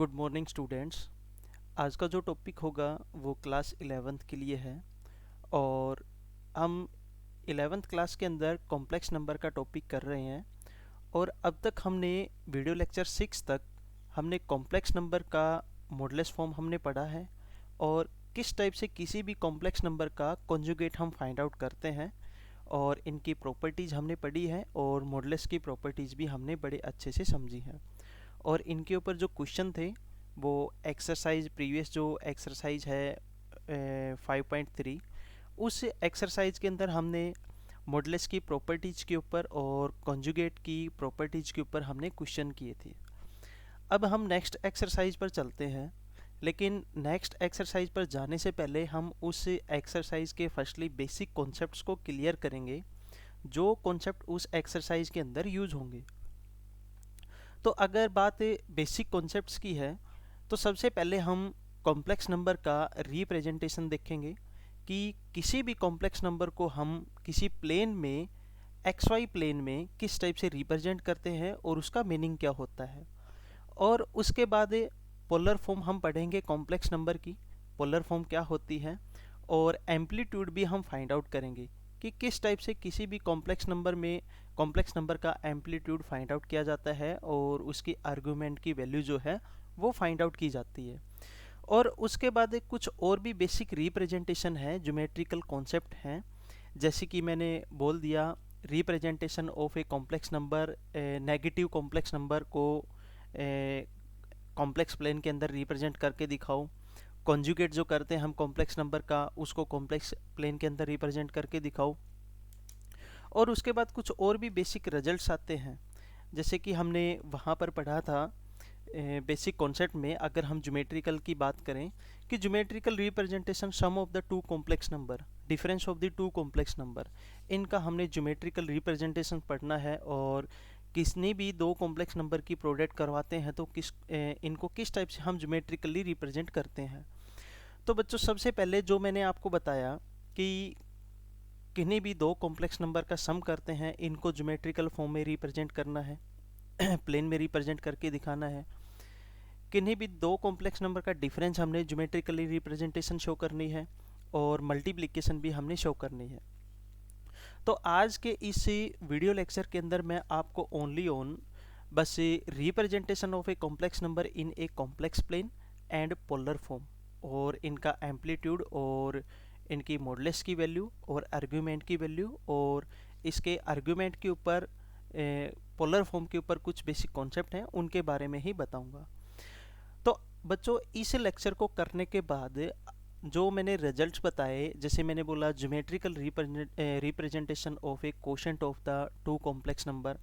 Good morning students. आज का जो टॉपिक होगा वो क्लास 11th के लिए है और हम 11th क्लास के अंदर कॉम्प्लेक्स नंबर का टॉपिक कर रहे हैं। और अब तक हमने वीडियो लेक्चर 6 तक हमने कॉम्प्लेक्स नंबर का मॉडुलस फॉर्म हमने पढ़ा है और किस टाइप से किसी भी कॉम्प्लेक्स नंबर का कॉन्जुगेट हम फाइंड आउट करते हैं और इनकी प्रॉपर्टीज़ हमने पढ़ी है और मॉडुलस की प्रॉपर्टीज़ भी हमने बड़े अच्छे से समझी हैं। और इनके ऊपर जो क्वेश्चन थे वो एक्सरसाइज प्रीवियस जो एक्सरसाइज है 5.3, उस एक्सरसाइज के अंदर हमने मॉडुलस की प्रॉपर्टीज़ के ऊपर और कॉन्जुगेट की प्रॉपर्टीज़ के ऊपर हमने क्वेश्चन किए थे। अब हम नेक्स्ट एक्सरसाइज पर चलते हैं, लेकिन नेक्स्ट एक्सरसाइज पर जाने से पहले हम उस एक्सरसाइज के फर्स्टली बेसिक कॉन्सेप्ट्स को क्लियर करेंगे जो कॉन्सेप्ट उस एक्सरसाइज के अंदर यूज होंगे। तो अगर बात बेसिक कॉन्सेप्ट्स की है तो सबसे पहले हम कॉम्प्लेक्स नंबर का रिप्रेजेंटेशन देखेंगे कि किसी भी कॉम्प्लेक्स नंबर को हम किसी प्लेन में एक्स वाई प्लेन में किस टाइप से रिप्रेजेंट करते हैं और उसका मीनिंग क्या होता है। और उसके बाद पोलर फॉर्म हम पढ़ेंगे कॉम्प्लेक्स नंबर की, पोलर फॉर्म क्या होती है, और एम्पलीट्यूड भी हम फाइंड आउट करेंगे कि किस टाइप से किसी भी कॉम्प्लेक्स नंबर में कॉम्प्लेक्स नंबर का एम्पलीट्यूड फाइंड आउट किया जाता है और उसकी आर्गूमेंट की वैल्यू जो है वो फाइंड आउट की जाती है। और उसके बाद कुछ और भी बेसिक रिप्रेजेंटेशन है, ज्योमेट्रिकल कॉन्सेप्ट हैं, जैसे कि मैंने बोल दिया representation of a complex number, negative complex number को कॉम्प्लेक्स प्लेन के अंदर रिप्रेजेंट करके दिखाओ। कॉन्जुगेट जो करते हैं हम कॉम्प्लेक्स नंबर का उसको कॉम्प्लेक्स प्लेन के अंदर रिप्रेजेंट करके दिखाओ। और उसके बाद कुछ और भी बेसिक रिजल्ट्स आते हैं, जैसे कि हमने वहाँ पर पढ़ा था बेसिक कॉन्सेप्ट में, अगर हम ज्योमेट्रिकल की बात करें कि geometrical representation sum of the two complex number, difference of the two complex number, इनका हमने ज्योमेट्रिकल रिप्रेजेंटेशन पढ़ना है। और किसने भी दो कॉम्प्लेक्स नंबर की प्रोडक्ट करवाते हैं तो इनको किस टाइप से हम ज्योमेट्रिकली रिप्रेजेंट करते हैं। तो बच्चों सबसे पहले जो मैंने आपको बताया कि किन्हीं भी दो कॉम्प्लेक्स नंबर का सम करते हैं, इनको ज्योमेट्रिकल फॉर्म में रिप्रेजेंट करना है प्लेन में रिप्रेजेंट करके दिखाना है। किन्हीं भी दो कॉम्प्लेक्स नंबर का डिफरेंस हमने ज्योमेट्रिकली रिप्रेजेंटेशन शो करनी है और मल्टीप्लिकेशन भी हमने शो करनी है। तो आज के इस वीडियो लेक्चर के अंदर मैं आपको ओनली ऑन बस representation of a complex number in a complex plane and polar form और इनका एम्पलीट्यूड और इनकी मॉडुलस की वैल्यू और आर्ग्यूमेंट की वैल्यू और इसके आर्ग्यूमेंट के ऊपर पोलर फॉर्म के ऊपर कुछ बेसिक कॉन्सेप्ट हैं उनके बारे में ही बताऊंगा। तो बच्चों इस लेक्चर को करने के बाद जो मैंने रिजल्ट्स बताए, जैसे मैंने बोला geometrical representation of a quotient of the two complex number,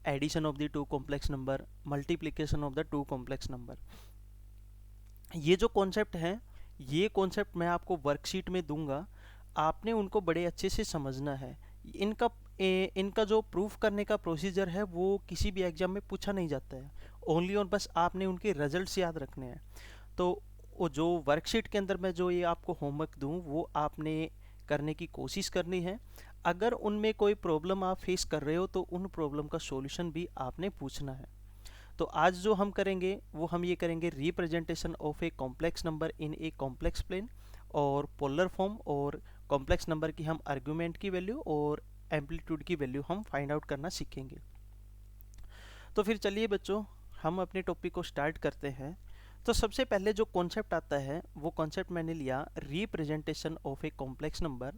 addition of the two complex number, multiplication of the two complex number, ये जो कॉन्सेप्ट हैं ये कॉन्सेप्ट मैं आपको वर्कशीट में दूंगा, आपने उनको बड़े अच्छे से समझना है। इनका जो प्रूफ करने का प्रोसीजर है वो किसी भी एग्जाम में पूछा नहीं जाता है, ओनली और बस आपने उनके रिजल्ट्स याद रखने हैं। तो वो जो वर्कशीट के अंदर मैं जो ये आपको होमवर्क दूं वो आपने करने की कोशिश करनी है। अगर उनमें कोई प्रॉब्लम आप फेस कर रहे हो तो उन प्रॉब्लम का सॉल्यूशन भी आपने पूछना है। तो आज जो हम करेंगे वो हम ये करेंगे representation of a complex number in a complex plane और पोलर फॉर्म, और कॉम्प्लेक्स नंबर की हम आर्गुमेंट की वैल्यू और एम्पलीट्यूड की वैल्यू हम फाइंड आउट करना सीखेंगे। तो फिर चलिए बच्चों हम अपने टॉपिक को स्टार्ट करते हैं। तो सबसे पहले जो कॉन्सेप्ट आता है वो कॉन्सेप्ट मैंने लिया representation of a complex number.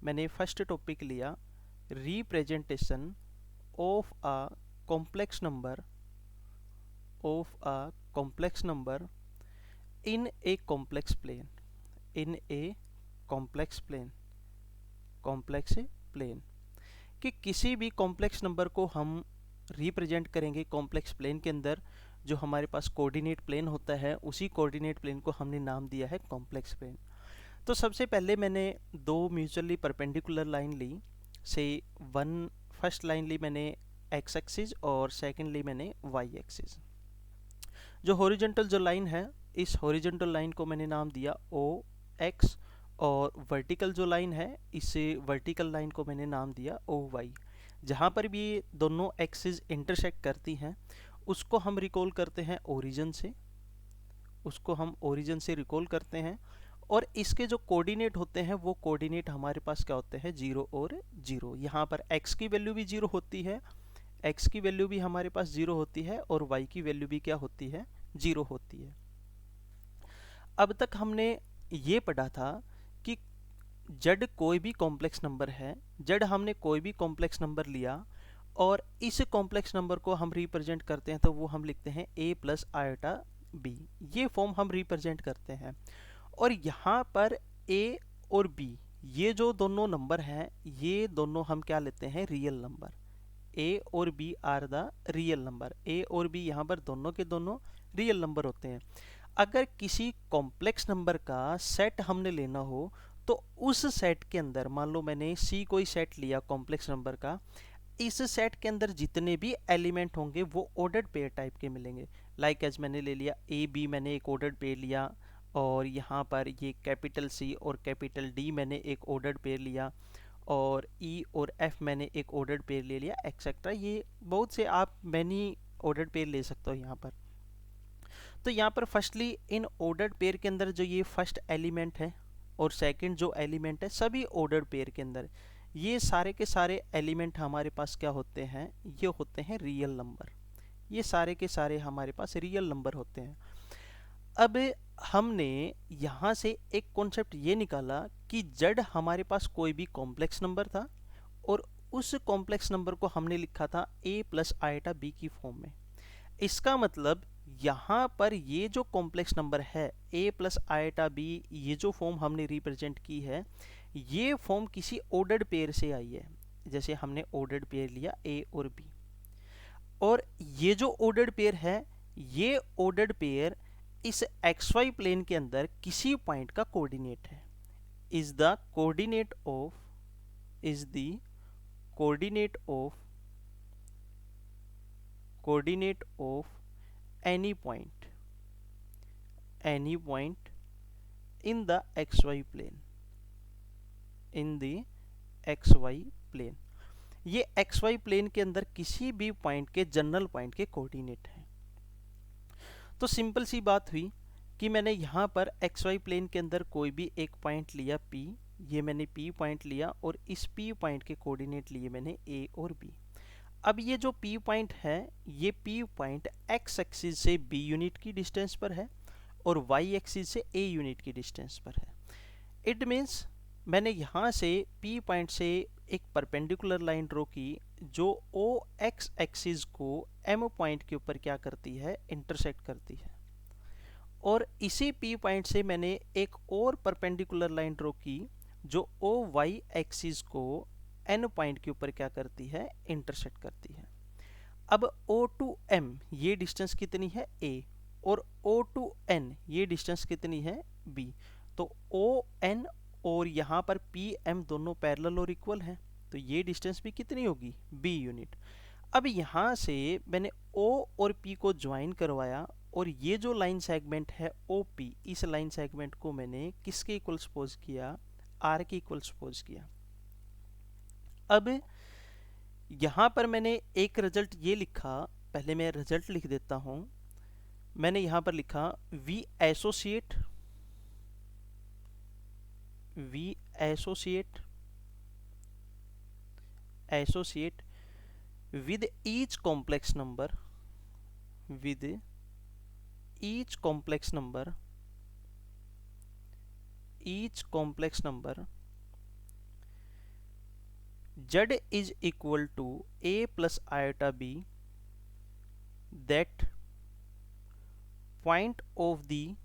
मैंने फर्स्ट टॉपिक लिया representation of a complex number in a complex plane, in a complex plane, complex plane, कि किसी भी कॉम्प्लेक्स नंबर को हम रिप्रेजेंट करेंगे कॉम्प्लेक्स प्लेन के अंदर। जो हमारे पास कोऑर्डिनेट प्लेन होता है उसी कोऑर्डिनेट प्लेन को हमने नाम दिया है कॉम्प्लेक्स प्लेन। तो सबसे पहले मैंने दो म्यूचुअली परपेंडिकुलर लाइन ली, से वन फर्स्ट लाइन ली मैंने एक्स एक्सिस और सेकेंड ली मैंने वाई एक्सिस। जो हॉरिजॉन्टल जो लाइन है इस हॉरिजॉन्टल लाइन को मैंने नाम दिया ओ एक्स, और वर्टिकल जो लाइन है इस वर्टिकल लाइन को मैंने नाम दिया ओ वाई। जहाँ पर भी ये दोनों एक्सिस इंटरसेक्ट करती हैं उसको हम रिकॉल करते हैं ओरिजिन से, उसको हम ओरिजिन से रिकॉल करते हैं, और इसके जो कोऑर्डिनेट होते हैं वो कोऑर्डिनेट हमारे पास क्या होते हैं, 0 और 0। यहाँ पर x की वैल्यू भी 0 होती है, x की वैल्यू भी हमारे पास 0 होती है, और y की वैल्यू भी क्या होती है, 0 होती है। अब तक हमने ये पढ़ा था कि जड कोई भी कॉम्प्लेक्स नंबर है, जड हमने कोई भी कॉम्प्लेक्स नंबर लिया और इस कॉम्प्लेक्स नंबर को हम रिप्रेजेंट करते हैं, तो वो हम लिखते हैं a प्लस आयोटा b। ये फॉर्म हम रिप्रेजेंट करते हैं। और यहाँ पर a और b ये जो दोनों नंबर हैं, ये दोनों हम क्या लेते हैं, रियल नंबर। a और b are the real number. a और b यहाँ पर दोनों के दोनों रियल नंबर होते हैं। अगर किसी कॉम्प्लेक्स नंबर का सेट हमने लेना हो, तो उस सेट के अंदर, मान लो मैंने C कोई सेट लिया कॉम्प्लेक्स नंबर का, इस सेट के अंदर जितने भी एलिमेंट होंगे वो ऑर्डर्ड पेयर टाइप के मिलेंगे। लाइक एज मैंने ले लिया ए बी, मैंने एक ऑर्डर्ड पेयर लिया, और यहाँ पर ये कैपिटल C और कैपिटल D मैंने एक ऑर्डर्ड पेयर लिया, और E और F मैंने एक ऑर्डर्ड पेयर ले लिया, एक्सेट्रा। ये बहुत से आप मैनी ऑर्डर्ड पेयर ले सकते हो यहाँ पर। तो यहाँ पर फर्स्टली इन ऑर्डर्ड पेयर के अंदर जो ये फर्स्ट एलिमेंट है और सेकंड जो एलिमेंट है, सभी ऑर्डर्ड पेयर के अंदर ये सारे के सारे एलिमेंट हमारे पास क्या होते हैं, ये होते हैं रियल नंबर। ये सारे के सारे हमारे पास रियल नंबर होते हैं। अब हमने यहाँ से एक कॉन्सेप्ट ये निकाला कि जड हमारे पास कोई भी कॉम्प्लेक्स नंबर था, और उस कॉम्प्लेक्स नंबर को हमने लिखा था a प्लस आयोटा b की फॉर्म में। इसका मतलब यहाँ पर ये जो कॉम्प्लेक्स नंबर है a प्लस आयोटा b, ये जो फॉर्म हमने रिप्रेजेंट की है, ये फॉर्म किसी ऑर्डर्ड पेयर से आई है। जैसे हमने ऑर्डर्ड पेयर लिया a और b, और ये जो ऑर्डर्ड पेयर है, ये ऑर्डर्ड पेयर इस xy प्लेन के अंदर किसी पॉइंट का कोऑर्डिनेट है। Is the coordinate of coordinate of any point in the xy plane। ये xy प्लेन के अंदर किसी भी पॉइंट के, जनरल पॉइंट के कोऑर्डिनेट हैं। तो सिंपल सी बात हुई कि मैंने यहाँ पर xy प्लेन के अंदर कोई भी एक पॉइंट लिया P, ये मैंने P पॉइंट लिया, और इस P पॉइंट के कोऑर्डिनेट लिए मैंने A और B। अब ये जो P पॉइंट है, ये P पॉइंट x एक्सिस से B यूनिट की डिस्टेंस पर है और y एक्सिस से A यूनिट की डिस्टेंस पर है। इट मीन्स मैंने यहाँ से P पॉइंट से एक परपेंडिकुलर लाइन ड्रॉ की जो OX एक्सिस को M पॉइंट के ऊपर क्या करती है, इंटरसेक्ट करती है। और इसी P पॉइंट से मैंने एक और परपेंडिकुलर लाइन ड्रॉ की जो OY एक्सिस को N पॉइंट के ऊपर क्या करती है, इंटरसेक्ट करती है। अब O to M ये डिस्टेंस कितनी है, A, और O to N ये डिस्टेंस कितनी है, B। तो ON और यहाँ पर PM दोनों पैरेलल और इक्वल हैं, तो ये डिस्टेंस भी कितनी होगी, B यूनिट। अब यहाँ से मैंने O और P को ज्वाइन करवाया, और ये जो लाइन सेगमेंट है OP, इस लाइन सेगमेंट को मैंने किसके इक्वल सपोज किया, R के इक्वल सपोज किया। अब यहाँ पर मैंने एक रिजल्ट ये लिखा, पहले मैं रिजल्ट लिख देता हूँ। मैंने यहाँ पर लिखा we associate with each complex number z is equal to a plus iota b, that point of the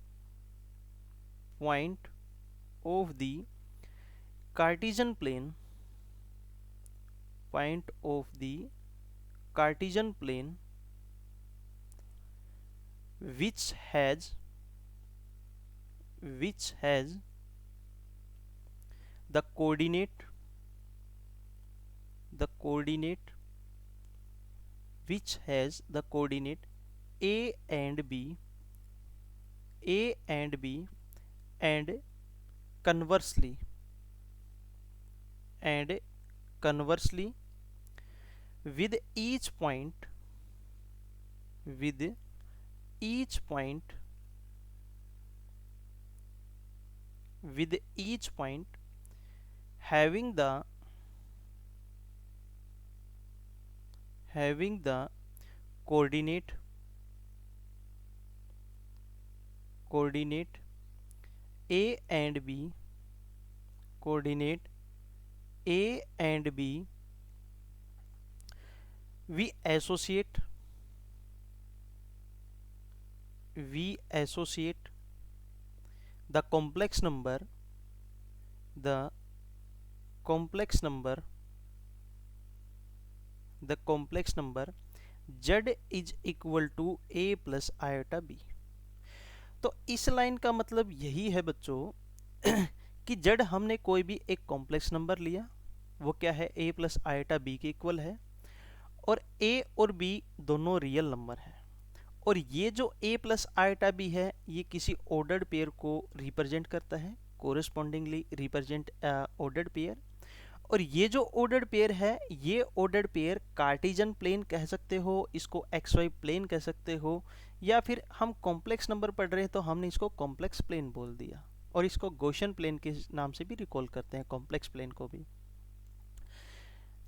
Cartesian plane which has the coordinate a and b, and conversely with each point with each point having the coordinate A and B, coordinate A and B, we associate the complex number the complex number z is equal to a plus iota b। तो इस line का मतलब यही है बच्चों कि जब हमने कोई भी एक कॉम्प्लेक्स नंबर लिया, वो क्या है, a प्लस आयोटा b के इक्वल है, और a और b दोनों रियल नंबर हैं, और ये जो a प्लस आयोटा b है ये किसी ऑर्डर्ड पेयर को रिप्रेजेंट करता है, कोरिस्पॉन्डिंगली रिप्रेजेंट ऑर्डर्ड पेयर। और ये जो ऑर्डर्ड पेयर है, ये ऑर्डर्ड पेयर कार्टेशियन प्लेन कह सकते हो, इसको एक्स वाई प्लेन कह सकते हो, या फिर हम कॉम्प्लेक्स नंबर पढ़ रहे हैं तो हमने इसको कॉम्प्लेक्स प्लेन बोल दिया, और इसको गॉसियन प्लेन के नाम से भी रिकॉल करते हैं, कॉम्प्लेक्स प्लेन को भी।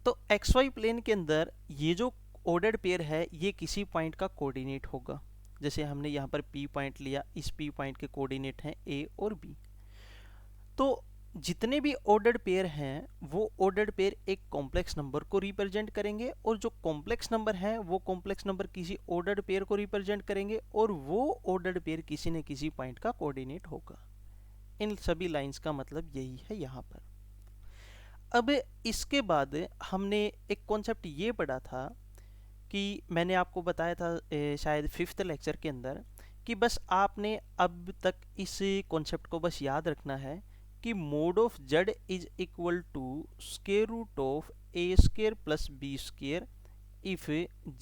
तो एक्स वाई प्लेन के अंदर ये जो ऑर्डर्ड पेयर है ये किसी पॉइंट का कोऑर्डिनेट होगा। जैसे हमने यहाँ पर पी पॉइंट लिया, इस पी पॉइंट के कोऑर्डिनेट हैं ए और बी। तो जितने भी ऑर्डर्ड पेयर हैं वो ऑर्डर्ड पेयर एक कॉम्प्लेक्स नंबर को रिप्रेजेंट करेंगे, और जो कॉम्प्लेक्स नंबर है वो कॉम्प्लेक्स नंबर किसी ऑर्डर्ड पेयर को रिप्रेजेंट करेंगे, और वो ऑर्डर्ड पेयर किसी न किसी पॉइंट का कोऑर्डिनेट होगा। इन सभी लाइंस का मतलब यही है यहाँ पर। अब इसके बाद हमने एक कॉन्सेप्ट ये पढ़ा था कि मैंने आपको बताया था शायद 5th लेक्चर के अंदर, कि बस आपने अब तक इस कॉन्सेप्ट को बस याद रखना है कि mod of z is equal to square root of a square plus b square if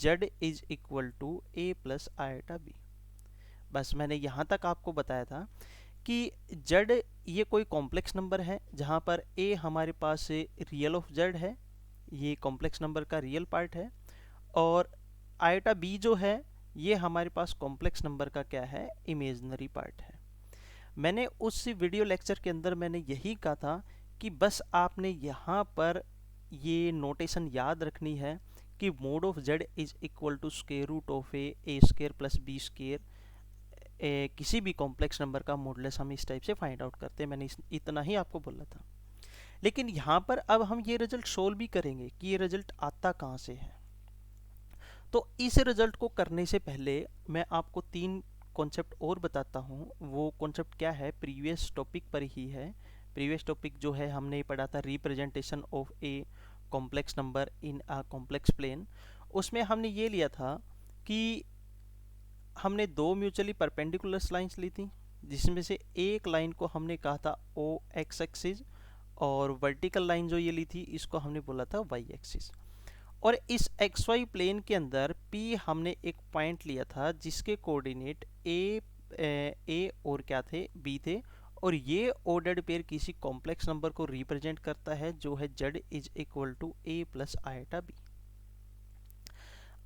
z is equal to a plus iota b। बस मैंने यहाँ तक आपको बताया था कि z ये कोई कॉम्प्लेक्स नंबर है जहाँ पर a हमारे पास रियल ऑफ z है, ये कॉम्प्लेक्स नंबर का रियल पार्ट है, और आयोटा b जो है ये हमारे पास कॉम्प्लेक्स नंबर का क्या है, इमेजिनरी पार्ट है। मैंने उस वीडियो लेक्चर के अंदर मैंने यही कहा था कि बस आपने यहाँ पर ये नोटेशन याद रखनी है कि mod of z is equal to square root of A square plus B square. किसी भी कॉम्प्लेक्स नंबर का मॉडुलस हम इस टाइप से फाइंड आउट करते हैं, मैंने इतना ही आपको बोला था। लेकिन यहाँ पर अब हम ये रिजल्ट सोल्व भी करेंगे कि ये रिजल्ट आता कहाँ से है। तो इस रिजल्ट को करने से पहले मैं आपको 3 कॉन्सेप्ट और बताता हूँ। वो कॉन्सेप्ट क्या है, प्रीवियस टॉपिक पर ही है। प्रीवियस टॉपिक जो है हमने पढ़ा था representation of a complex number in a complex plane. उसमें हमने ये लिया था कि हमने 2 म्यूचुअली परपेंडिकुलर लाइंस ली थी, जिसमें से एक लाइन को हमने कहा था ओ एक्स एक्सिस, और वर्टिकल लाइन जो ये ली थी इसको हमने बोला था वाई एक्सिस। और इस एक्स वाई प्लेन के अंदर P हमने एक पॉइंट लिया था जिसके कोऑर्डिनेट ए और क्या थे, B थे, और ये ऑर्डर्ड पेयर किसी कॉम्प्लेक्स नंबर को रिप्रेजेंट करता है जो है z is equal to a plus iota b।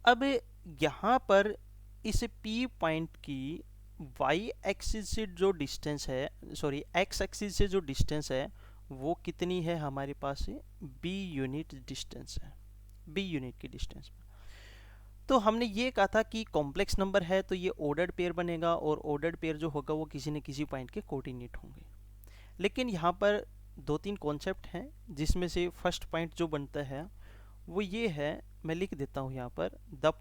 अब यहाँ पर इस P पॉइंट की y एक्सिस से जो डिस्टेंस है, सॉरी x एक्सिस से जो डिस्टेंस है वो कितनी है, हमारे पास b यूनिट डिस्टेंस है, b यूनिट की डिस्टेंस में। तो हमने ये कहा था कि कॉम्प्लेक्स नंबर है तो ये ऑर्डर्ड पेयर बनेगा, और ऑर्डर्ड पेयर जो होगा वो किसी न किसी पॉइंट के कोऑर्डिनेट होंगे। लेकिन यहाँ पर 2-3 कॉन्सेप्ट हैं, जिसमें से फर्स्ट पॉइंट जो बनता है वो ये है, मैं लिख देता हूँ यहाँ पर, the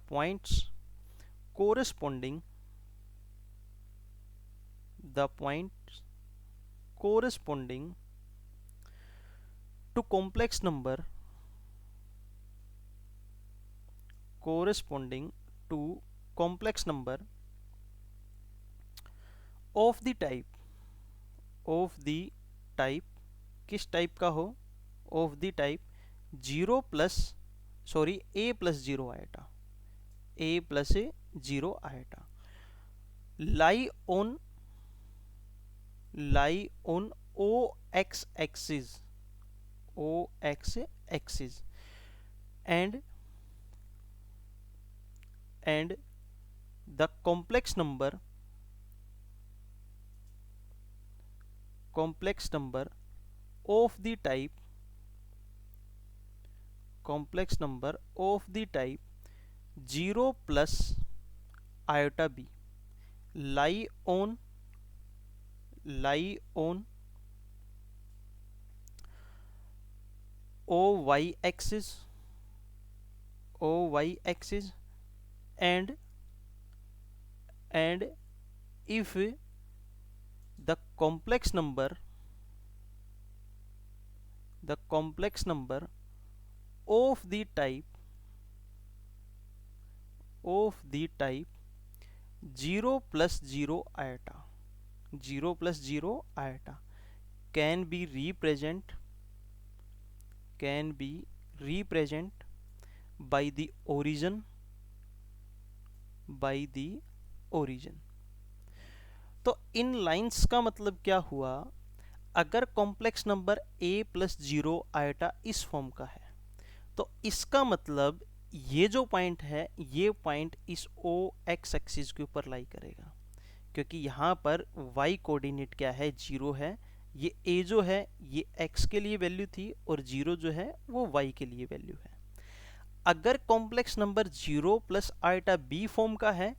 points corresponding to complex number of the type किस टाइप का हो, of the type a plus 0 iota, lie on o x axis and the complex number complex number of the type complex number of the type 0 plus iota b lie on OY axis and if the complex number of the type 0 plus 0 iota can be represent by the origin तो इन lines का मतलब क्या हुआ, अगर complex number a plus 0 iota इस form का है तो इसका मतलब ये जो पॉइंट है ये पॉइंट इस ओ एक्स एक्सिस के ऊपर लाई करेगा, क्योंकि यहाँ पर y कोऑर्डिनेट क्या है 0 है, ये a जो है ये x के लिए वैल्यू थी और 0 जो है वो y के लिए वैल्यू है। अगर complex number 0 plus iota b form का है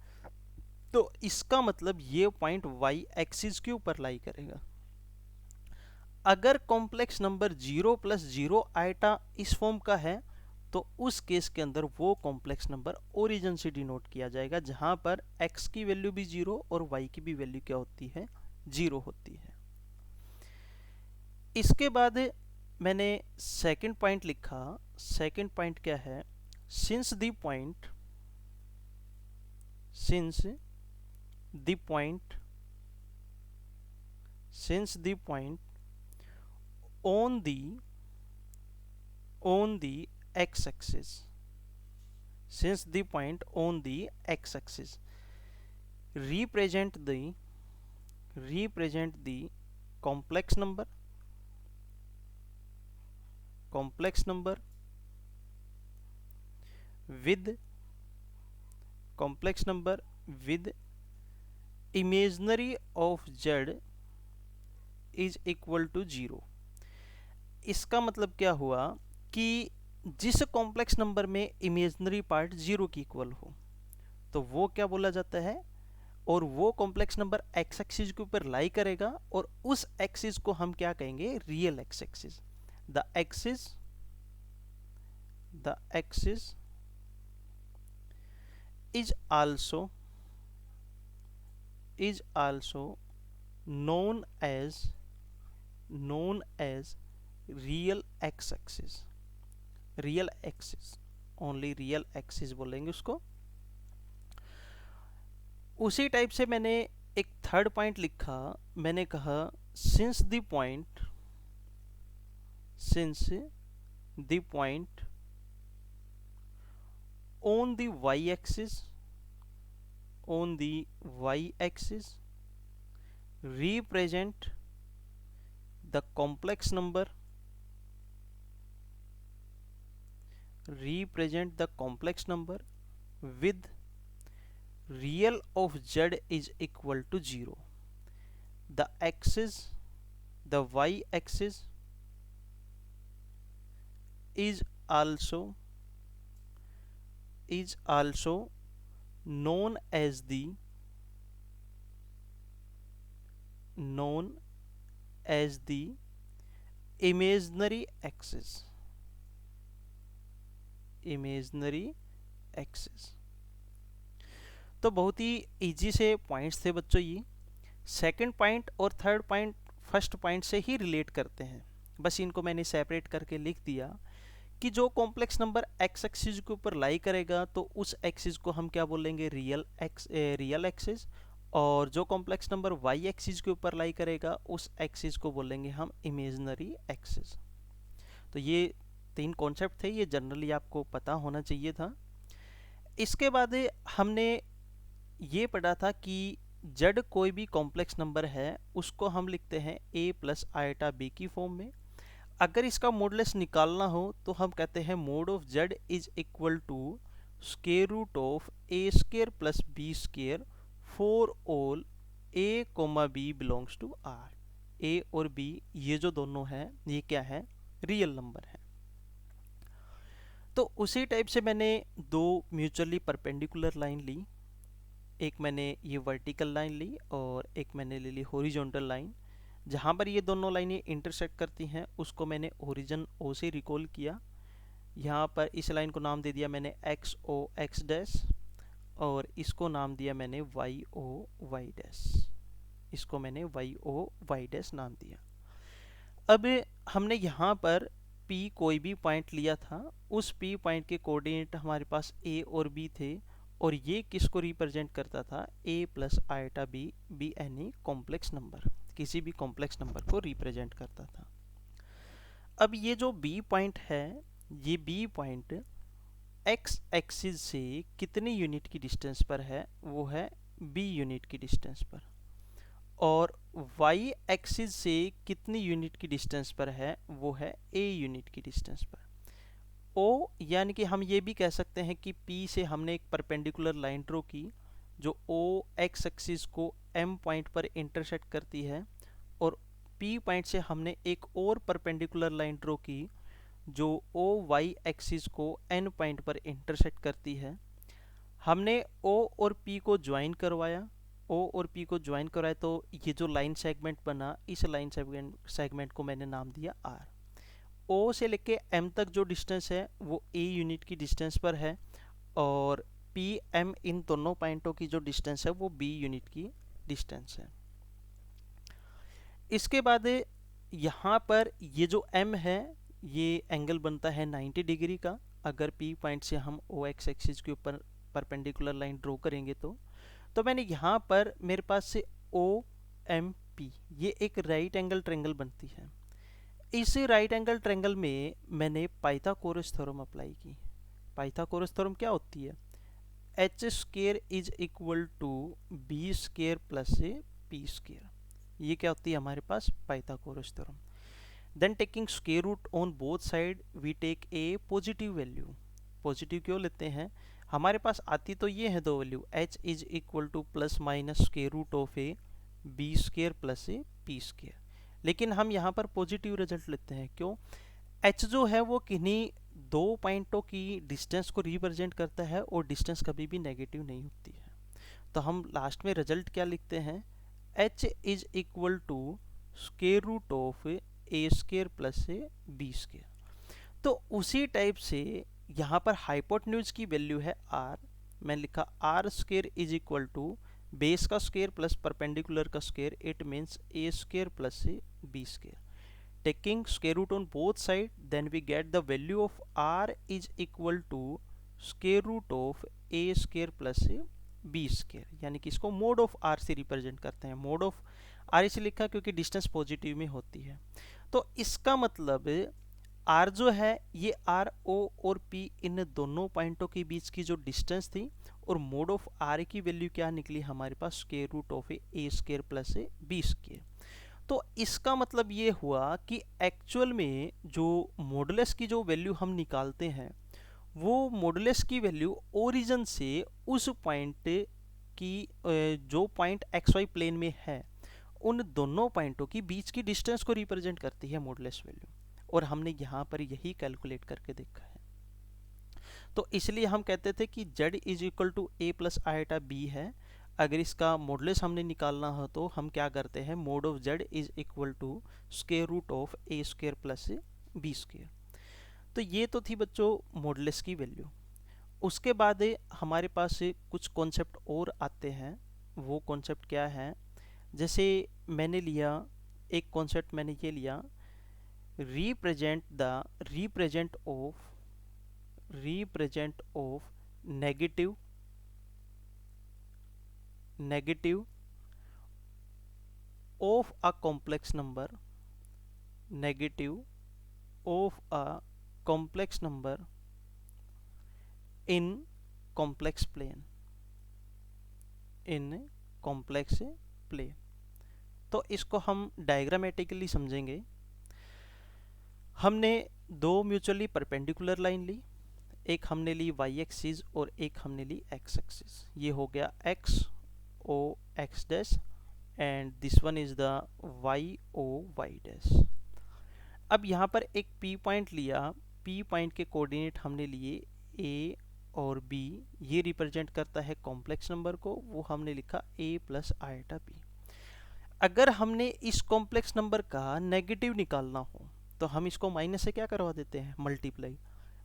तो इसका मतलब ये पॉइंट y एक्सिस के ऊपर लाई करेगा। अगर कॉम्प्लेक्स नंबर 0 प्लस 0 आयोटा इस फॉर्म का है तो उस केस के अंदर वो कॉम्प्लेक्स नंबर ओरिजिन से डिनोट किया जाएगा, जहां पर x की वैल्यू भी 0 और y की भी वैल्यू क्या होती है 0 होती है। इसके बाद मैंने सेकंड पॉइंट लिखा। सेकंड पॉइंट क्या है, since the point on the x-axis, represent the complex number with imaginary of z is equal to 0। इसका मतलब क्या हुआ कि जिस कॉम्प्लेक्स नंबर में इमेजिनरी पार्ट 0 की इक्वल हो तो वो क्या बोला जाता है, और वो कॉम्प्लेक्स नंबर एक्स एक्सिस के ऊपर लाई करेगा और उस एक्सिस को हम क्या कहेंगे real x axis. The axis is also known as real x axis. Only real axis बोलेंगे उसको। उसी टाइप से मैंने एक थर्ड पॉइंट लिखा। मैंने कहा since the point on the y-axis represent the complex number with real of z is equal to 0। the y-axis is also known as the imaginary axis। तो बहुत ही इजी से पॉइंट्स थे बच्चों। ये सेकंड पॉइंट और थर्ड पॉइंट फर्स्ट पॉइंट से ही relate करते हैं, बस इनको मैंने सेपरेट करके लिख दिया कि जो कॉम्प्लेक्स नंबर एक्स एक्सिस के ऊपर लाई करेगा तो उस एक्सिस को हम क्या बोलेंगे रियल एक्सिस, और जो कॉम्प्लेक्स नंबर वाई एक्सिस के ऊपर लाई करेगा उस एक्सिस को बोलेंगे हम इमेजिनरी एक्सिस। तो ये तीन कॉन्सेप्ट थे, ये जनरली आपको पता होना चाहिए था। इसके बाद हमने ये पढ़ा था कि जड कोई भी कॉम्प्लेक्स नंबर है उसको हम लिखते हैं a प्लस आयोटा b की फॉर्म में। अगर इसका मॉडुलस निकालना हो तो हम कहते हैं mod of z is equal to square root of a square plus b square for all a, b belongs to R। A और बी ये जो दोनों हैं ये क्या है, रियल नंबर है। तो उसी टाइप से मैंने दो म्यूचुअली परपेंडिकुलर लाइन ली, एक मैंने ये वर्टिकल लाइन ली और एक मैंने ले ली हॉरिजॉन्टल लाइन। जहाँ पर ये दोनों लाइनें इंटरसेक्ट करती हैं उसको मैंने ओरिजिन ओ से रिकॉल किया। यहाँ पर इस लाइन को नाम दे दिया मैंने एक्स ओ एक्स डैश और इसको नाम दिया मैंने वाई ओ वाई डैश, इसको मैंने वाई ओ वाई डैश नाम दिया। अब हमने यहाँ पर P कोई भी पॉइंट लिया था, उस P पॉइंट के कोऑर्डिनेट हमारे पास A और B थे और ये किसको रिप्रेजेंट करता था, A plus iota B, be any complex number, किसी भी कॉम्प्लेक्स नंबर को रिप्रेजेंट करता था। अब ये जो B पॉइंट है, ये B पॉइंट x एक्सिस से कितनी यूनिट की डिस्टेंस पर है, वो है B यूनिट की डिस्टेंस पर, और y एक्सिस से कितनी यूनिट की डिस्टेंस पर है, वो है a यूनिट की डिस्टेंस पर। o यानी कि हम ये भी कह सकते हैं कि P से हमने एक परपेंडिकुलर लाइन ड्रॉ की जो o x एक्सिस को m पॉइंट पर इंटरसेक्ट करती है, और P पॉइंट से हमने एक और परपेंडिकुलर लाइन ड्रॉ की जो o y एक्सिस को n पॉइंट पर इंटरसेक्ट करती है। हमने o और p को ज्वाइन करवाया, o और p को ज्वाइन करवाया तो ये जो लाइन सेगमेंट बना, इस लाइन सेगमेंट को मैंने नाम दिया r। o से लेके m तक जो डिस्टेंस है वो a यूनिट की डिस्टेंस पर है, और p m इन दोनों पॉइंटों की जो डिस्टेंस है वो b यूनिट की डिस्टेंस है। इसके बाद यहाँ पर ये जो m है ये एंगल बनता है 90 डिग्री का, अगर P पॉइंट से हम ओ एक्स एक्सिस के ऊपर परपेंडिकुलर लाइन ड्रॉ करेंगे तो मैंने यहाँ पर मेरे पास से ओ एम पी ये एक राइट एंगल ट्रायंगल बनती है। इस राइट एंगल ट्रायंगल में मैंने पाइथागोरस थ्योरम अप्लाई की। पाइथागोरस थ्योरम क्या होती है, H square is equal to B square plus P square, ये क्या होती है हमारे पास Pythagoras theorem. Then taking square root on both side we take a positive value। Positive क्यों लेते हैं, हमारे पास आती तो ये है दो value, h is equal to plus minus square root of A B square plus A P square, लेकिन हम यहाँ पर पॉजिटिव रिजल्ट लेते हैं। क्यों, h जो है वो किन्हीं दो पॉइंटों की डिस्टेंस को रिप्रेजेंट करता है और डिस्टेंस कभी भी नेगेटिव नहीं होती है। तो हम लास्ट में रिजल्ट क्या लिखते हैं, h is equal to square root of A square plus B square. तो उसी टाइप से यहाँ पर हाइपोटेन्यूज की वैल्यू है r, मैं लिखा r square is equal to base का स्क्वायर प्लस परपेंडिकुलर का square, it means a square plus B square. Taking square root on both side then we get the value of r is equal to square root of A square plus B square, यानी कि इसको mod of r से represent करते हैं। Mod of r इसे लिखा क्योंकि distance positive में होती है। तो इसका मतलब r जो है ये r o और p इन दोनों पॉइंटों के बीच की जो डिस्टेंस थी, और मोड ऑफ r की वैल्यू क्या निकली हमारे पास, square root of A square plus B square. तो इसका मतलब ये हुआ कि एक्चुअल में जो मॉडुलस की जो वैल्यू हम निकालते हैं वो मॉडुलस की वैल्यू ओरिजिन से उस पॉइंट की जो पॉइंट एक्स वाई प्लेन में है उन दोनों पॉइंटों की बीच की डिस्टेंस को रिप्रेजेंट करती है मॉडुलस वैल्यू, और हमने यहाँ पर यही कैलकुलेट करके देखा है। तो इसलिए हम कहते थे कि z is equal to a plus iota b है। अगर इसका मॉडुलस हमने निकालना हो तो हम क्या करते हैं, mod of z is equal to square root of A square plus B square. तो ये तो थी बच्चों मॉडुलस की वैल्यू। उसके बाद हमारे पास कुछ कॉन्सेप्ट और आते हैं। वो कॉन्सेप्ट क्या है, जैसे मैंने लिया एक कॉन्सेप्ट, मैंने ये लिया represent of negative of a complex number, negative of a complex number in complex plane, in complex plane. तो इसको हम डायग्रामेटिकली समझेंगे। हमने दो म्यूचुअली परपेंडिकुलर लाइन ली, एक हमने ली y एक्सिस और एक हमने ली x एक्सिस। ये हो गया x o x dash and this one is the y o y dash। अब यहाँ पर एक P पॉइंट लिया, P पॉइंट के कोऑर्डिनेट हमने लिए A और B, ये रिप्रेजेंट करता है कॉम्प्लेक्स नंबर को, वो हमने लिखा A प्लस आयटा B। अगर हमने इस कॉम्प्लेक्स नंबर का नेगेटिव निकालना हो तो हम इसको माइनस से क्या करवा देते हैं, मल्टीप्लाई।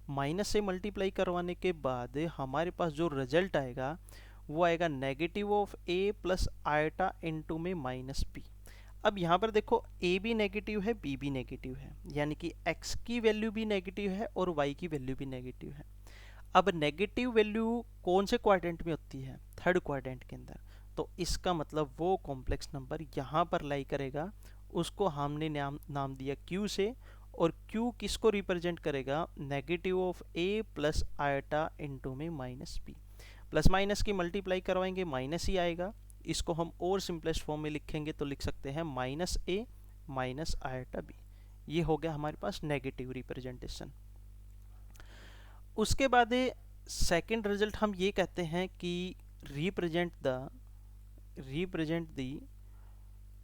माइनस से मल्टीप्लाई करवाने के बाद हमारे पास जो रिजल्ट आएगा वो आएगा negative of A plus eta into में माइनस B। अब यहाँ पर देखो A भी नेगेटिव है, B भी नेगेटिव है, यानी कि X की वैल्यू भी नेगेटिव है और Y की वैल्यू भी नेगेटिव है। अब नेगेटिव वैल्यू कौन से क्वाड्रेंट में होती है, थर्ड क्वाड्रेंट के अंदर, तो इसका मतलब वो कॉम्प्लेक्स नंबर यहाँ पर लाई करेगा, उसको हमने नाम दिया Q से। और Q किसको रिप्रेजेंट करेगा, negative of A plus eta into में माइनस B। प्लस माइनस की मल्टीप्लाई करवाएंगे माइनस ही आएगा, इसको हम और सिंपलेस्ट फॉर्म में लिखेंगे तो लिख सकते हैं minus A minus eta B। ये हो गया हमारे पास नेगेटिव रिप्रेजेंटेशन। उसके बाद सेकंड रिजल्ट हम ये कहते हैं कि represent the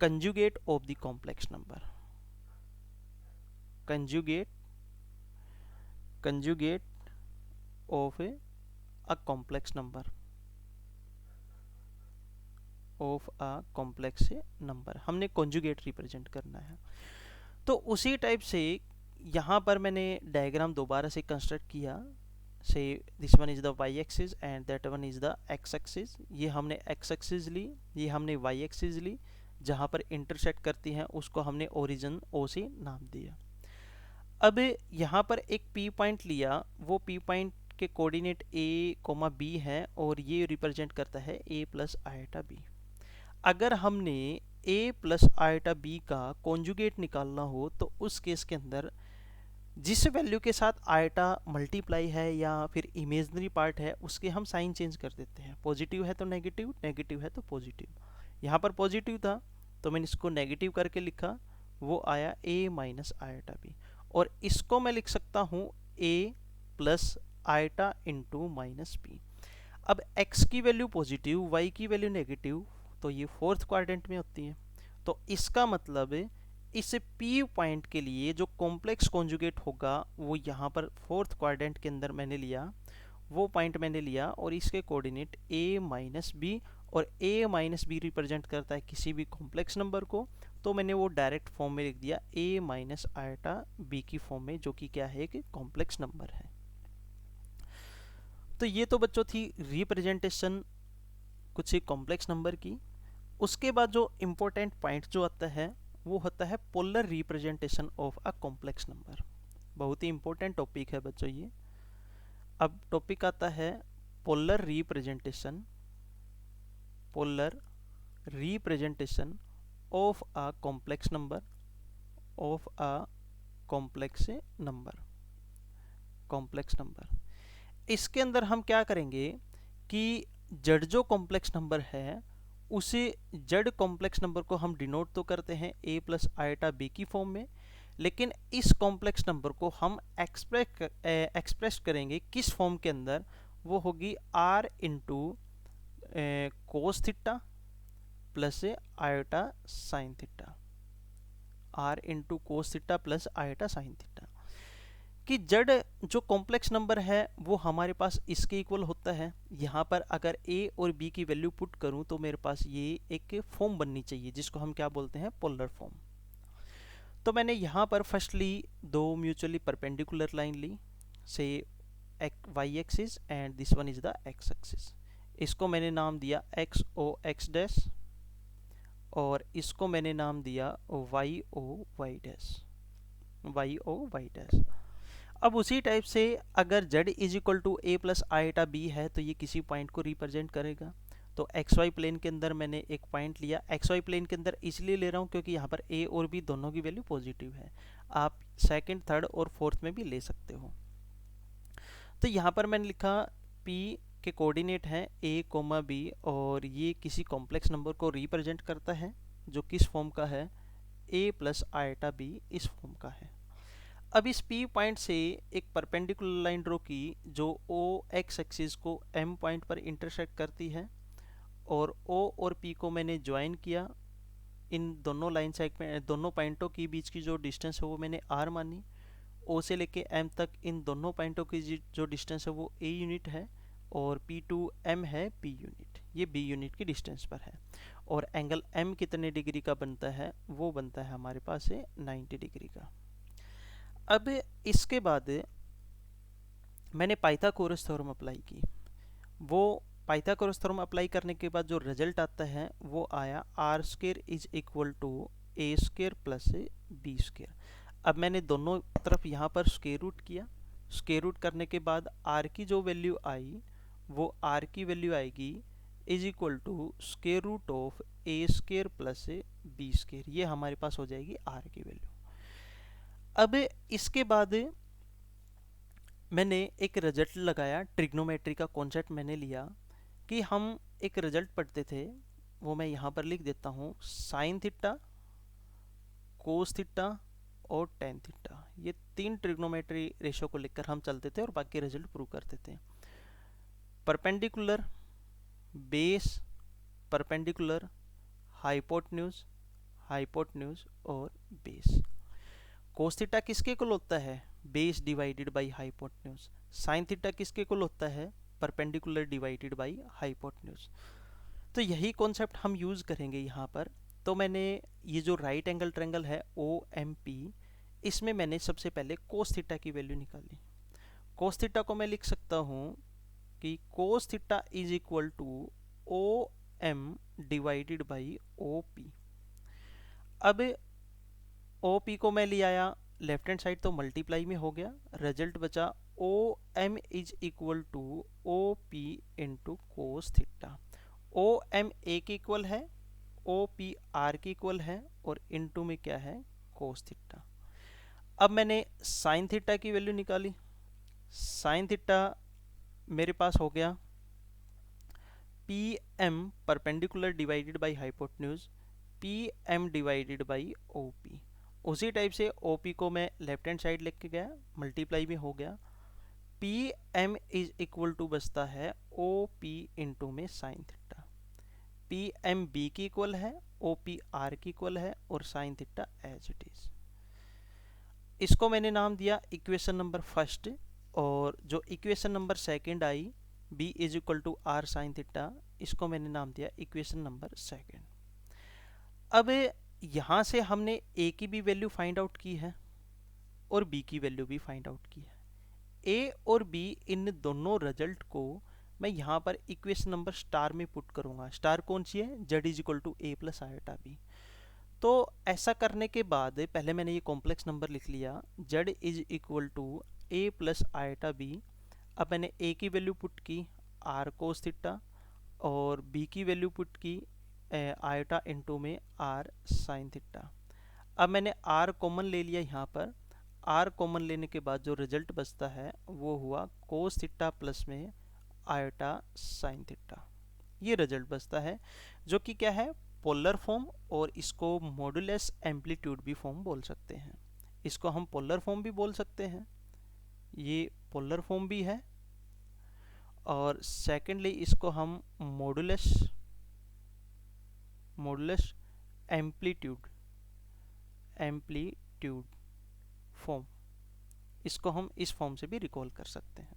conjugate of the complex number. Conjugate of a complex number, of a complex number, हमने कंजुगेट रिप्रेजेंट करना है। तो उसी टाइप से यहाँ पर मैंने डायग्राम दोबारा से कंस्ट्रक्ट किया। से this one is the y axis and that one is the x axis. ये हमने x एक्सिस ली, ये हमने y एक्सिस ली, जहाँ पर इंटरसेक्ट करती हैं उसको हमने ओरिजिन O से नाम दिया। अब यहाँ पर एक P पॉइंट लिया, वो P पॉइंट के कोऑर्डिनेट a, b है और ये रिप्रेजेंट करता है a प्लस आयटा b। अगर हमने a प्लस आयटा b का कॉन्जुगेट निकालना हो तो उस केस के अंदर जिस वैल्यू के साथ आयटा मल्टीप्लाई है या फिर इमेजनरी पार्ट है उसके हम साइन चेंज कर देते हैं। पॉजिटिव है तो नेगेटिव, नेगेटिव है तो पॉजिटिव। यहाँ पर पॉजिटिव था तो मैंने इसको नेगेटिव करके लिखा, वो आया a माइनस आयटा b। और इसको मैं लिख सकता हूँ a plus eta into minus b। अब x की वैल्यू पॉजिटिव, y की वैल्यू नेगेटिव, तो ये फोर्थ क्वाड्रेंट में होती है। तो इसका मतलब इस P पॉइंट के लिए जो कॉम्प्लेक्स कॉन्जुगेट होगा वो यहाँ पर फोर्थ क्वाड्रेंट के अंदर मैंने लिया, वो पॉइंट मैंने लिया और इसके कोऑर्डिनेट a माइनस बी, और a माइनस बी रिप्रेजेंट करता है किसी भी कॉम्प्लेक्स नंबर को, तो मैंने वो डायरेक्ट फॉर्म में लिख दिया a माइनस आयटा b की फॉर्म में, जो कि क्या है कि कॉम्प्लेक्स नंबर है। तो ये तो बच्चों थी रिप्रेजेंटेशन कुछ कॉम्प्लेक्स नंबर की। उसके बाद जो इम्पोर्टेंट पॉइंट जो आता है वो होता है polar representation of a complex number. बहुत ही इंपॉर्टेंट टॉपिक है बच्चों ये। अब टॉपिक आता है polar representation of a complex number, of a complex number. इसके अंदर हम क्या करेंगे कि जड़ जो कॉम्प्लेक्स नंबर है उसे जड़ कॉम्प्लेक्स नंबर को हम डिनोट तो करते हैं a प्लस आयटा b की फॉर्म में, लेकिन इस कॉम्प्लेक्स नंबर को हम एक्सप्रेस करेंगे किस फॉर्म के अंदर, वो होगी r into cos theta plus eta sine theta, r into cos theta plus eta sine theta. कि जड़ जो कॉम्प्लेक्स नंबर है वो हमारे पास इसके इक्वल होता है। यहाँ पर अगर a और b की वैल्यू पुट करूँ तो मेरे पास ये एक फॉर्म बननी चाहिए जिसको हम क्या बोलते हैं, पोलर फॉर्म। तो मैंने यहाँ पर फर्स्टली दो म्यूचुअली परपेंडिकुलर लाइन ली, से y axis and this one is the x axis. इसको मैंने नाम दिया x o x डैश और इसको मैंने नाम दिया y o y डैश। अब उसी टाइप से अगर z is equal to a plus iota b है तो ये किसी पॉइंट को रिप्रेजेंट करेगा। तो xy प्लेन के अंदर मैंने एक पॉइंट लिया, xy प्लेन के अंदर इसलिए ले रहा हूँ क्योंकि यहाँ पर a और b दोनों की वैल्यू पॉजिटिव है। आप सेकंड, थर्ड और फोर्थ में भी ले सकते हो। तो यहाँ पर मैंने लिखा p के कोऑर्डिनेट हैं a, b और ये किसी कॉम्प्लेक्स नंबर को रिप्रेजेंट करता है जो किस फॉर्म का है, a प्लस आयटा b इस फॉर्म का है। अब इस P पॉइंट से एक परपेंडिकुलर लाइन ड्रॉ की जो O x एक्सिस को M पॉइंट पर इंटरसेक्ट करती है, और O और P को मैंने ज्वाइन किया इन दोनों लाइन सेगमेंट, दोनों पॉइंटों के बीच की जो डिस्टेंस है वो मैंने आर मानी। ओ से लेके एम तक इन दोनों पॉइंटों की जो डिस्टेंस है वो ए यूनिट है, और पी टू एम है पी यूनिट, ये बी यूनिट की डिस्टेंस पर है। और एंगल एम कितने डिग्री का बनता है, वो बनता है हमारे पास है 90 डिग्री का। अब इसके बाद मैंने पाइथागोरस थ्योरम अप्लाई की। वो पाइथागोरस थ्योरम अप्लाई करने के बाद जो रिजल्ट आता है वो आया r square is equal to a square plus B square. अब मैंने दोनों तरफ यहाँ पर स्क्वायर रूट किया। स्क्वायर रूट करने के बाद आर की जो वैल्यू आई वो आर की वैल्यू आएगी is equal to square root of A square plus B square, ये हमारे पास हो जाएगी आर की वैल्यू। अब इसके बाद मैंने एक रिजल्ट लगाया, ट्रिग्नोमेट्री का कॉन्सेप्ट मैंने लिया कि हम एक रिजल्ट पढ़ते थे, वो मैं यहाँ पर लिख देता हूँ, साइन थीटा, कोस थीटा और टेन थीटा, ये तीन ट्रिग्नोमेट्री रेशो को लेकर हम चलते थे और बाकी रिजल्ट प्रूव करते थे। Perpendicular, base, perpendicular, hypotenuse, hypotenuse और बेस। कोस थीटा किसके इक्वल होता है, base divided by hypotenuse. Sine theta किसके इक्वल होता है, परपेंडिकुलर डिवाइडेड बाई हाइपोटेन्यूज। तो यही कॉन्सेप्ट हम यूज करेंगे यहाँ पर। तो मैंने ये जो राइट एंगल ट्रायंगल है ओ एम पी, इसमें मैंने सबसे पहले कोस थीटा की वैल्यू निकाली। कोस थीटा को मैं लिख सकता हूँ कि cos theta is equal to O M divided by O P. अब ओ पी को मैं ले आया लेफ्ट हैंड साइड तो मल्टीप्लाई में हो गया, रिजल्ट बचा O M is equal to O P into cos theta. O M a के इक्वल है, ओ पी आर के इक्वल है और इंटू में क्या है, कोस थीटा। अब मैंने साइन थीटा की वैल्यू निकाली। साइन थीटा मेरे पास हो गया P M perpendicular divided by hypotenuse, P M divided by O P. उसी टाइप से ओ पी को मैं लेफ्ट हैंड साइड लेके गया, मल्टीप्लाई में हो गया, P M is equal to बचता है ओ पी इंटू में sine theta. P M b की इक्वल है, ओ पी आर की इक्वल है और sine theta as it is. इसको मैंने नाम दिया इक्वेशन नंबर फर्स्ट, और जो इक्वेशन नंबर सेकंड आई b is equal to r sine theta, इसको मैंने नाम दिया इक्वेशन नंबर सेकंड। अब यहाँ से हमने ए की भी वैल्यू फाइंड आउट की है और बी की वैल्यू भी फाइंड आउट की है। ए और बी इन दोनों रिजल्ट को मैं यहाँ पर इक्वेशन नंबर स्टार में पुट करूँगा। स्टार कौन सी है, z is equal to a plus iota b. तो ऐसा करने के बाद पहले मैंने ये कॉम्प्लेक्स नंबर लिख लिया, z is equal to a plus iota b. अब मैंने ए की वैल्यू पुट की आर कोस थीटा और बी की वैल्यू पुट की आयोटा इंटू में आर साइन थीटा। अब मैंने आर कॉमन ले लिया यहाँ पर। आर कॉमन लेने के बाद जो रिजल्ट बचता है वो हुआ कोस थीटा प्लस में आयोटा साइन थीटा, ये रिजल्ट बचता है, जो कि क्या है, पोलर फॉर्म, और इसको मॉडुलस एम्पलीट्यूड भी फॉर्म बोल सकते हैं। इसको हम पोलर फॉर्म भी बोल सकते हैं, ये पोलर फॉर्म भी है, और सेकेंडली इसको हम मॉडुलस एम्पलीट्यूड फॉर्म, इसको हम इस फॉर्म से भी रिकॉल कर सकते हैं।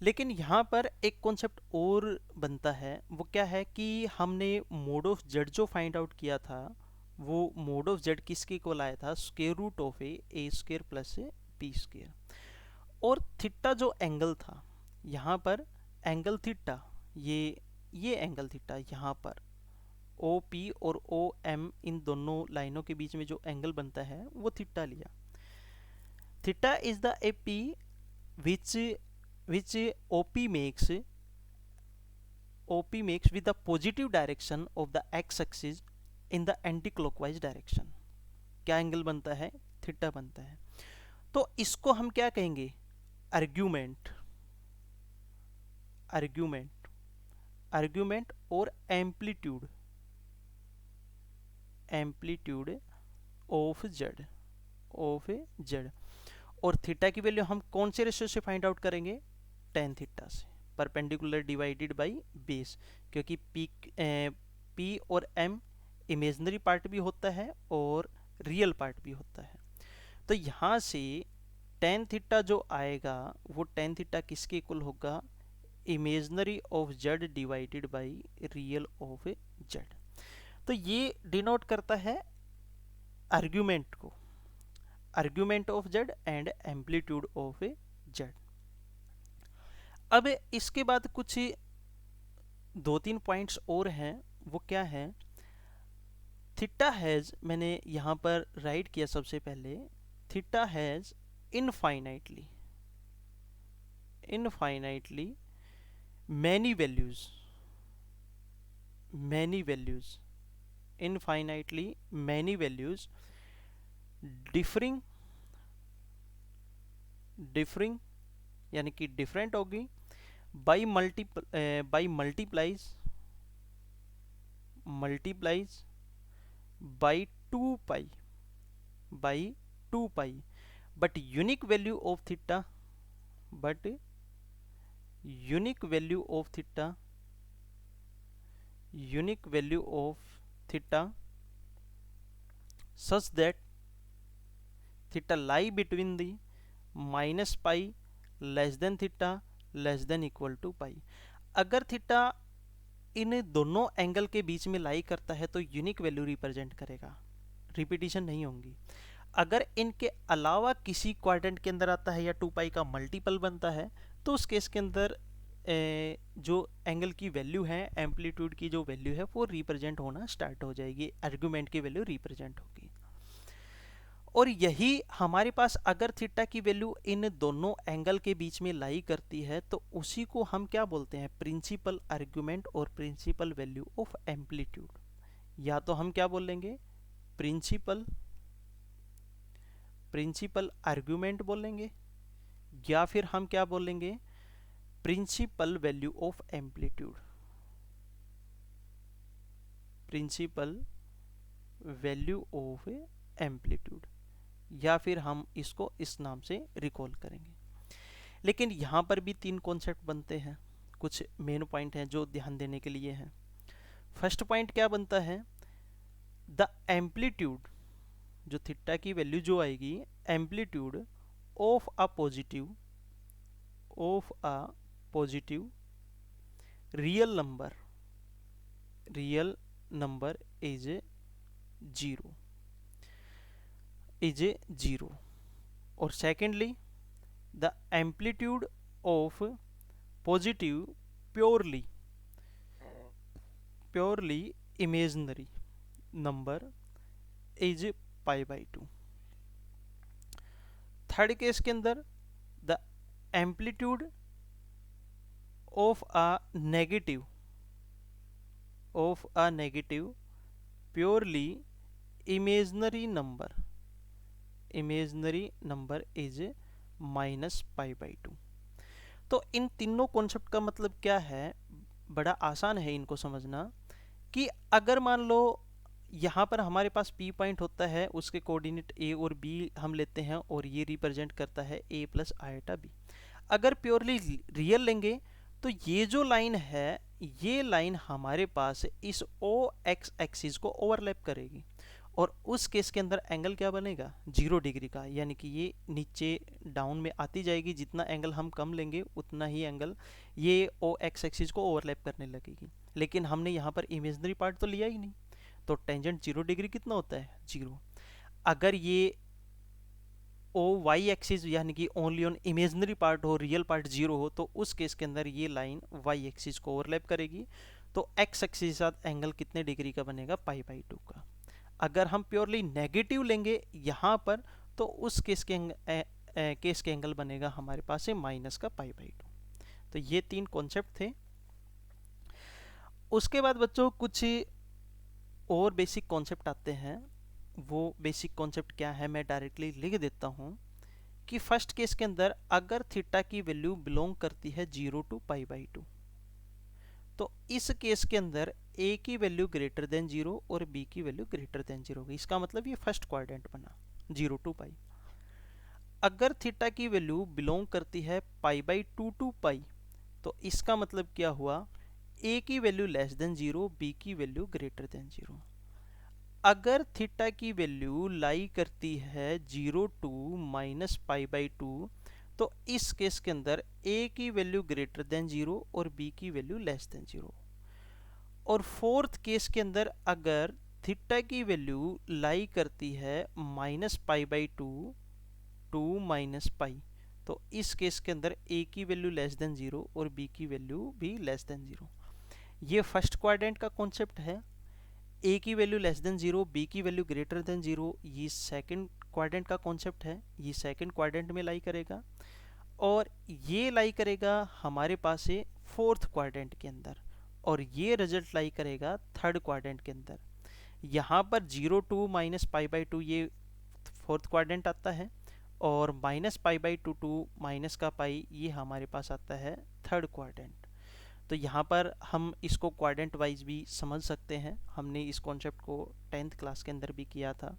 लेकिन यहाँ पर एक कॉन्सेप्ट और बनता है, वो क्या है कि हमने मोड ऑफ जेड जो फाइंड आउट किया था, वो मोड ऑफ जेड किसके इक्वल आया था, square root of A square plus B square. और थीटा जो एंगल था यहाँ पर, एंगल थीटा, ये एंगल थीटा यहाँ पर ओ पी और ओ एम इन दोनों लाइनों के बीच में जो एंगल बनता है वो थीटा लिया। Theta is the AP which OP makes with the positive direction of the x-axis in the anti-clockwise direction। क्या एंगल बनता है, थीटा बनता है। तो इसको हम क्या कहेंगे, आर्ग्यूमेंट और एम्पलीट्यूड ऑफ जेड। और थीटा की वैल्यू हम कौन से रेशियो से फाइंड आउट करेंगे, टेन थीटा से, परपेंडिकुलर डिवाइडेड बाई बेस, क्योंकि पी और एम इमेजनरी पार्ट भी होता है और रियल पार्ट भी होता है। तो यहाँ से टेन थीटा जो आएगा वो टेन थीटा किसके इक्वल होगा, imaginary of Z divided by real of Z. तो ये डिनोट करता है आर्ग्यूमेंट को, argument of Z and amplitude of Z. अब इसके बाद कुछ दो तीन पॉइंट्स और हैं, वो क्या है, थीटा हैज, मैंने यहाँ पर राइट किया सबसे पहले, theta has infinitely many values, infinitely many values differing यानी कि डिफरेंट होगी by multiplies by 2 pi, but unique value of theta such that theta lie between the minus pi less than theta less than equal to pi। अगर theta in दोनों angle के बीच में लाई करता है तो यूनिक वैल्यू रिप्रेजेंट करेगा, repetition नहीं होंगी। अगर इनके अलावा किसी क्वाड्रेंट के अंदर आता है या 2 पाई का मल्टीपल बनता है तो उस केस के अंदर जो एंगल की वैल्यू है, एम्पलीट्यूड की जो वैल्यू है वो रिप्रेजेंट होना स्टार्ट हो जाएगी, आर्गुमेंट की वैल्यू रिप्रेजेंट होगी। और यही हमारे पास अगर थीटा की वैल्यू इन दोनों एंगल के बीच में लाई करती है तो उसी को हम क्या बोलते हैं, प्रिंसिपल आर्गुमेंट और प्रिंसिपल वैल्यू ऑफ एम्पलीट्यूड। या तो हम क्या बोलेंगे, प्रिंसिपल आर्गुमेंट बोलेंगे, या फिर हम क्या बोलेंगे, प्रिंसिपल वैल्यू ऑफ एम्पलीट्यूड, या फिर हम इसको इस नाम से रिकॉल करेंगे। लेकिन यहाँ पर भी तीन कॉन्सेप्ट बनते हैं, कुछ मेन पॉइंट हैं जो ध्यान देने के लिए हैं। फर्स्ट पॉइंट क्या बनता है, द एम्पलीट्यूड, जो थीटा की वैल्यू जो आएगी, amplitude of a positive real number is zero. और secondly the amplitude of positive purely imaginary number is π/2। Third case के अंदर the amplitude of a negative purely imaginary number is -π/2। तो इन तीनों concept का मतलब क्या है, बड़ा आसान है इनको समझना, कि अगर मान लो यहाँ पर हमारे पास P पॉइंट होता है, उसके कोऑर्डिनेट A और B हम लेते हैं और ये रिप्रेजेंट करता है A + i/B। अगर प्योरली रियल लेंगे तो ये जो लाइन है, ये लाइन हमारे पास इस OX एक्सिस को ओवरलैप करेगी और उस केस के अंदर एंगल क्या बनेगा, 0 डिग्री का, यानी कि ये नीचे डाउन में आती जाएगी, जितना एंगल हम कम लेंगे उतना ही एंगल ये OX एक्सिस को ओवरलैप करने लगेगी। लेकिन हमने यहाँ पर इमेजिनरी पार्ट तो लिया ही नहीं, तो टेंजेंट 0 डिग्री कितना होता है, 0। अगर ये OY एक्सिस यानी कि ओनली ऑन इमेजिनरी पार्ट हो, रियल पार्ट 0 हो, तो उस केस के अंदर ये लाइन Y एक्सिस को ओवरलैप करेगी, तो X एक्सिस के साथ एंगल कितने डिग्री का बनेगा, π/2 का। अगर हम प्योरली नेगेटिव लेंगे यहाँ पर तो उस केस के एंगल बनेगा हमारे पास है माइनस का π/2। तो ये तीन कॉन्सेप्ट थे। उसके बाद बच्चों कुछ और बेसिक कॉन्सेप्ट आते हैं। वो बेसिक कॉन्सेप्ट क्या है मैं डायरेक्टली लिख देता हूँ कि फर्स्ट केस के अंदर अगर थीटा की वैल्यू बिलोंग करती है 0 to π/2, तो इस केस के अंदर A की वैल्यू ग्रेटर देन 0 और B की वैल्यू ग्रेटर देन 0 होगी। इसका मतलब ये फर्स्ट क्वाड्रेंट बना 0 to π। अगर थीटा की वैल्यू बिलोंग करती है π/2 to π, तो इसका मतलब क्या हुआ, A की वैल्यू लेस देन 0, B की वैल्यू ग्रेटर देन 0। अगर थीटा की वैल्यू लाई करती है 0 टू -π/2, तो इस केस के अंदर a की वैल्यू ग्रेटर देन 0 और b की वैल्यू लेस देन 0। और फोर्थ केस के अंदर अगर थीटा की वैल्यू लाई करती है -π/2 टू -π, तो इस केस के अंदर a की वैल्यू लेस देन 0 और b की वैल्यू भी लेस देन 0। ये फर्स्ट क्वाड्रेंट का कॉन्सेप्ट है। a की वैल्यू लेस देन 0, b की वैल्यू ग्रेटर देन 0, ये सेकंड क्वाड्रेंट का कॉन्सेप्ट है। ये सेकंड क्वाड्रेंट में लाई करेगा और ये लाई करेगा हमारे पास है फोर्थ क्वाड्रेंट के अंदर, और ये रिजल्ट लाई करेगा थर्ड क्वाड्रेंट के अंदर। यहाँ पर 0 टू -π/2 ये फोर्थ क्वाड्रेंट आता है, और -π/2 टू माइनस का पाई ये हमारे पास आता है थर्ड क्वाड्रेंट। तो यहाँ पर हम इसको क्वाड्रेंट वाइज भी समझ सकते हैं। हमने इस कॉन्सेप्ट को 10th क्लास के अंदर भी किया था।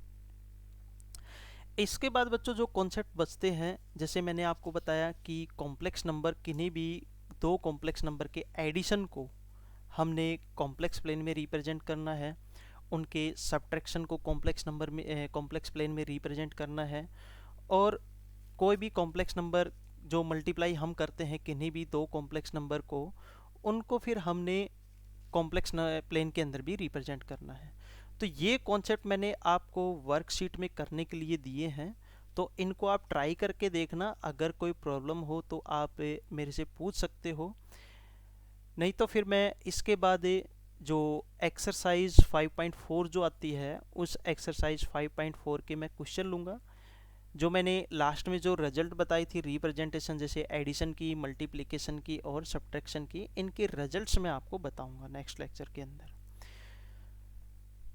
इसके बाद बच्चों जो कॉन्सेप्ट बचते हैं, जैसे मैंने आपको बताया कि कॉम्प्लेक्स नंबर किन्हीं भी दो कॉम्प्लेक्स नंबर के एडिशन को हमने कॉम्प्लेक्स प्लेन में रिप्रेजेंट करना है, उनके सब्ट्रैक्शन को कॉम्प्लेक्स नंबर में कॉम्प्लेक्स प्लेन में रिप्रेजेंट करना है, और कोई भी कॉम्प्लेक्स नंबर जो मल्टीप्लाई हम करते हैं किन्हीं भी दो कॉम्प्लेक्स नंबर को, उनको फिर हमने कॉम्प्लेक्स प्लेन के अंदर भी रिप्रेजेंट करना है। तो ये कॉन्सेप्ट मैंने आपको वर्कशीट में करने के लिए दिए हैं, तो इनको आप ट्राई करके देखना। अगर कोई प्रॉब्लम हो तो आप मेरे से पूछ सकते हो, नहीं तो फिर मैं इसके बाद जो एक्सरसाइज 5.4 जो आती है, उस एक्सरसाइज 5.4 के मैं क्वेश्चन लूँगा। जो मैंने लास्ट में जो रिजल्ट बताई थी रिप्रेजेंटेशन, जैसे एडिशन की, मल्टीप्लिकेशन की और सब्ट्रैक्शन की, इनके रिजल्ट्स मैं आपको बताऊंगा नेक्स्ट लेक्चर के अंदर।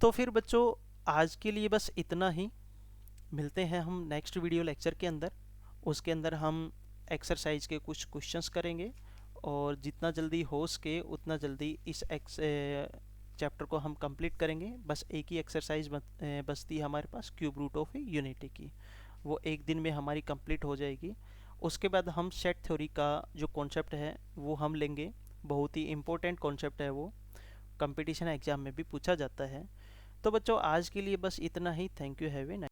तो फिर बच्चों आज के लिए बस इतना ही। मिलते हैं हम नेक्स्ट वीडियो लेक्चर के अंदर। उसके अंदर हम एक्सरसाइज के कुछ क्वेश्चंस करेंगे, और जितना जल्दी हो सके उतना जल्दी इस चैप्टर को हम कंप्लीट करेंगे। बस एक ही एक्सरसाइज बचती है हमारे पास, क्यूब रूट ऑफ यूनिटी की, वो एक दिन में हमारी कंप्लीट हो जाएगी। उसके बाद हम सेट थ्योरी का जो कॉन्सेप्ट है वो हम लेंगे। बहुत ही इम्पोर्टेंट कॉन्सेप्ट है, वो कंपटीशन एग्जाम में भी पूछा जाता है। तो बच्चों आज के लिए बस इतना ही। Thank you, have a nice